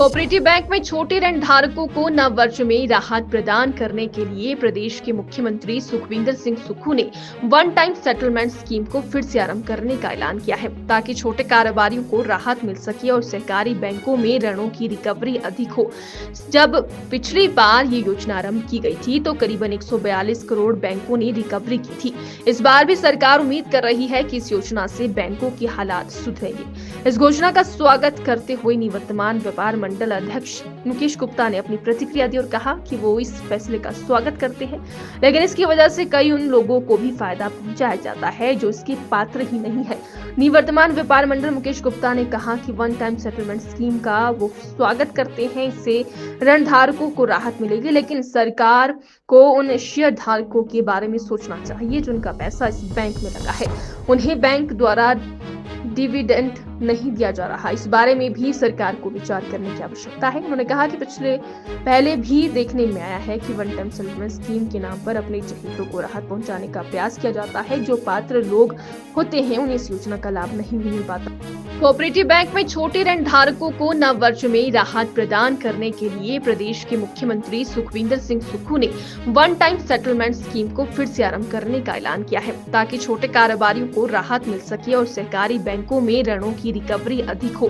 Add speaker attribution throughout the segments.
Speaker 1: Cooperative bank में छोटे ऋण धारकों को नव वर्ष में राहत प्रदान करने के लिए प्रदेश के मुख्यमंत्री सुखविंदर सिंह सुक्खू ने वन टाइम सेटलमेंट स्कीम को फिर से आरंभ करने का ऐलान किया है, ताकि छोटे कारोबारियों को राहत मिल सके और सहकारी बैंकों में ऋणों की रिकवरी अधिक हो। जब पिछली बार ये योजना आरंभ की गई थी तो करीबन 142 करोड़ बैंकों ने रिकवरी की थी। इस बार भी सरकार उम्मीद कर रही है कि इस योजना से बैंकों के हालात सुधरेंगे। इस घोषणा का स्वागत करते हुए निवर्तमान व्यापार मंडल अध्यक्ष मुकेश गुप्ता ने अपनी प्रतिक्रिया दी और कहा कि वो इस फैसले का स्वागत करते हैं, लेकिन इसकी वजह से कई उन लोगों को भी फायदा पहुंचाया जाता है जो इसके पात्र ही नहीं है। निवर्तमान व्यापार मंडल मुकेश गुप्ता ने कहा कि वन टाइम सेटलमेंट स्कीम का वो स्वागत करते हैं, इससे ऋण धारकों को राहत मिलेगी, लेकिन सरकार को उन शेयर धारकों के बारे में सोचना चाहिए जिनका पैसा इस बैंक में लगा है। उन्हें बैंक द्वारा डिविडेंड नहीं दिया जा रहा, इस बारे में भी सरकार को विचार करने की आवश्यकता है। उन्होंने कहा कि पहले भी देखने में आया है कि वन टाइम सेटलमेंट स्कीम के नाम पर अपने चहेतों को राहत पहुंचाने का प्रयास किया जाता है। जो पात्र लोग होते हैं उन्हें इस योजना का लाभ नहीं मिल पाता। कोऑपरेटिव बैंक में छोटे ऋण धारकों को नव वर्ष में राहत प्रदान करने के लिए प्रदेश के मुख्यमंत्री सुखविंदर सिंह सुक्खू ने वन टाइम सेटलमेंट स्कीम को फिर से आरंभ करने का ऐलान किया है, ताकि छोटे कारोबारियों को राहत मिल सके और सहकारी बैंकों में ऋणों की रिकवरी अधिक हो।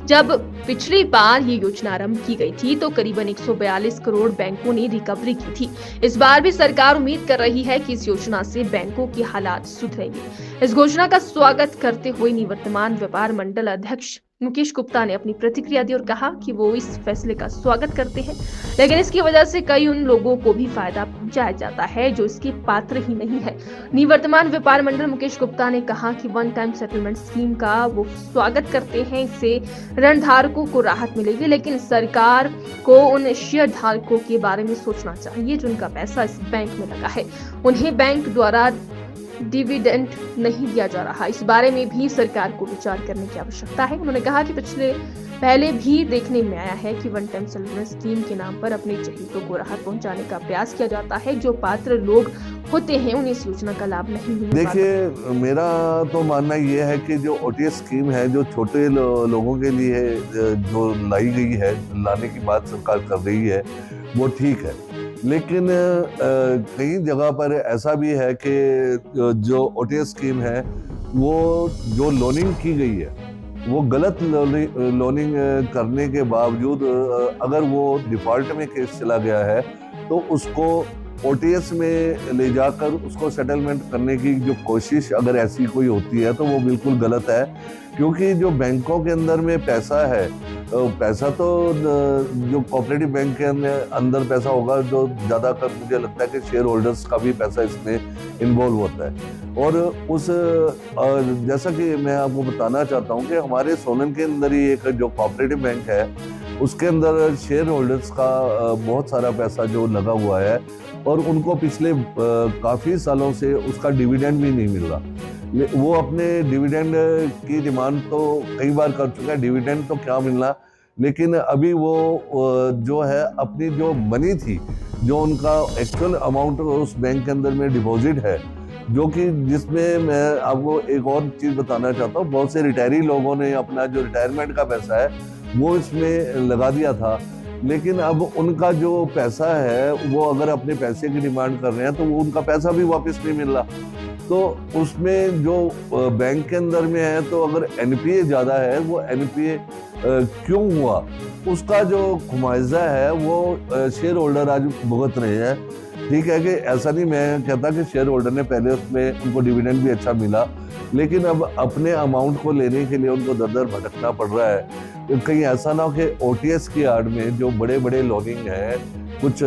Speaker 1: जब पिछली बार ये योजना आरंभ की गई थी तो करीबन 142 करोड़ बैंकों ने रिकवरी की थी। इस बार भी सरकार उम्मीद कर रही है कि इस योजना से बैंकों के हालात सुधरेंगे। इस घोषणा का स्वागत करते हुए निवर्तमान व्यापार मंडल अध्यक्ष मुकेश गुप्ता ने अपनी प्रतिक्रिया दी और कहा कि वो इस फैसले का स्वागत करते हैं, लेकिन इसकी वजह से कई उन लोगों को भी फायदा पहुंचाया जाता है जो इसके पात्र ही नहीं है। निवर्तमान व्यापार मंडल मुकेश गुप्ता ने कहा कि वन टाइम सेटलमेंट स्कीम का वो स्वागत करते हैं, इससे ऋण धारकों को राहत मिलेगी, लेकिन सरकार को उन शेयर धारकों के बारे में सोचना चाहिए जिनका पैसा इस बैंक में लगा है। उन्हें बैंक द्वारा डिविडेंड नहीं दिया जा रहा, इस बारे में भी सरकार को विचार करने की आवश्यकता है। उन्होंने कहा कि पहले भी देखने में आया है कि वन टाइम सेटलमेंट स्कीम के नाम पर अपने चहेतों को राहत पहुंचाने का प्रयास किया जाता है। जो पात्र लोग होते हैं उन्हें इस योजना का लाभ नहीं मिल पाता।
Speaker 2: देखिए, मेरा तो मानना ये है कि जो OTS स्कीम है जो छोटे लोगों के लिए जो लाई गई है, लाने की बात सरकार कर रही है, वो ठीक है, लेकिन कई जगह पर ऐसा भी है कि जो OTS स्कीम है वो जो लोनिंग की गई है वो गलत लोनिंग करने के बावजूद अगर वो डिफॉल्ट में केस चला गया है तो उसको OTS में ले जाकर उसको सेटलमेंट करने की जो कोशिश अगर ऐसी कोई होती है तो वो बिल्कुल गलत है, क्योंकि जो बैंकों के अंदर में पैसा है, पैसा तो जो कोऑपरेटिव बैंक के अंदर पैसा होगा जो ज़्यादातर मुझे लगता है कि शेयर होल्डर्स का भी पैसा इसमें इन्वॉल्व होता है। और उस जैसा कि मैं आपको बताना चाहता हूँ कि हमारे सोलन के अंदर ही एक जो कोऑपरेटिव बैंक है उसके अंदर शेयर होल्डर्स का बहुत सारा पैसा जो लगा हुआ है और उनको पिछले काफ़ी सालों से उसका डिविडेंड भी नहीं मिल रहा। वो अपने डिविडेंड की डिमांड तो कई बार कर चुका है, डिविडेंड तो क्या मिलना, लेकिन अभी वो जो है अपनी जो मनी थी, जो उनका एक्चुअल अमाउंट उस बैंक के अंदर में डिपॉजिट है, जो कि जिसमें मैं आपको एक और चीज़ बताना चाहता हूँ, बहुत से रिटायरी लोगों ने अपना जो रिटायरमेंट का पैसा है वो इसमें लगा दिया था, लेकिन अब उनका जो पैसा है वो अगर अपने पैसे की डिमांड कर रहे हैं तो वो उनका पैसा भी वापस नहीं मिल रहा। तो उसमें जो बैंक के अंदर में है तो अगर NPA ज़्यादा है, वो NPA क्यों हुआ उसका जो खुमाइजा है वो शेयर होल्डर आज भुगत रहे हैं। ठीक है कि ऐसा नहीं मैं कहता कि शेयर होल्डर ने पहले उसमें उनको डिविडेंड भी अच्छा मिला, लेकिन अब अपने अमाउंट को लेने के लिए उनको दर दर भटकना पड़ रहा है। तो कहीं ऐसा ना हो कि OTS की आड़ में जो बड़े बड़े लोनिंग हैं, कुछ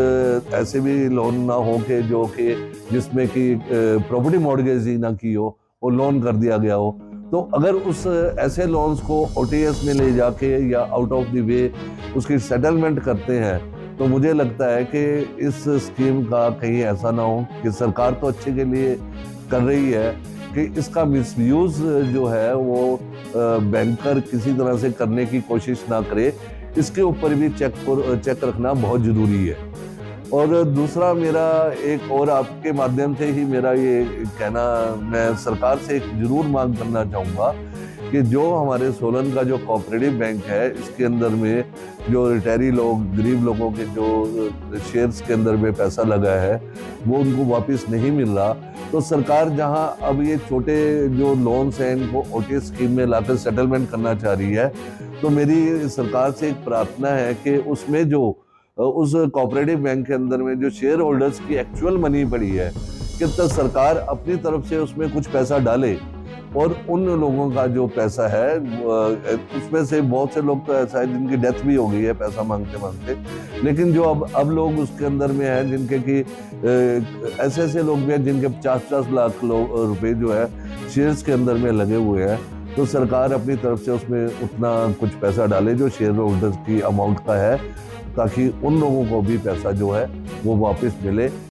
Speaker 2: ऐसे भी लोन ना हो कि जो कि जिसमें कि प्रॉपर्टी मॉर्गेज ही ना की हो, वो लोन कर दिया गया हो। तो अगर उस ऐसे लोन्स को OTS में ले जाके या आउट ऑफ द वे उसकी सेटलमेंट करते हैं तो मुझे लगता है कि इस स्कीम का कहीं ऐसा ना हो कि सरकार तो अच्छे के लिए कर रही है कि इसका मिसयूज़ जो है वो बैंकर किसी तरह से करने की कोशिश ना करे। इसके ऊपर भी चेक रखना बहुत ज़रूरी है। और दूसरा मेरा एक और आपके माध्यम से ही मेरा ये कहना, मैं सरकार से एक ज़रूर मांग करना चाहूँगा कि जो हमारे सोलन का जो कोऑपरेटिव बैंक है, इसके अंदर में जो रिटायरी लोग, गरीब लोगों के जो शेयर्स के अंदर में पैसा लगा है वो उनको वापस नहीं मिल रहा। तो सरकार जहां अब ये छोटे जो लोन्स हैं इनको ओटीएस स्कीम में लाकर सेटलमेंट करना चाह रही है, तो मेरी सरकार से एक प्रार्थना है कि उसमें जो उस कोऑपरेटिव बैंक के अंदर में जो शेयर होल्डर्स की एक्चुअल मनी पड़ी है कि तो सरकार अपनी तरफ से उसमें कुछ पैसा डाले और उन लोगों का जो पैसा है उसमें से बहुत से लोग तो ऐसा है जिनकी डेथ भी हो गई है पैसा मांगते मांगते, लेकिन जो अब लोग उसके अंदर में हैं जिनके कि ऐसे ऐसे लोग भी हैं जिनके 50-50 लाख रुपए जो है शेयर्स के अंदर में लगे हुए हैं। तो सरकार अपनी तरफ से उसमें उतना कुछ पैसा डाले जो शेयर होल्डर्स की अमाउंट का है, ताकि उन लोगों को भी पैसा जो है वो वापस मिले।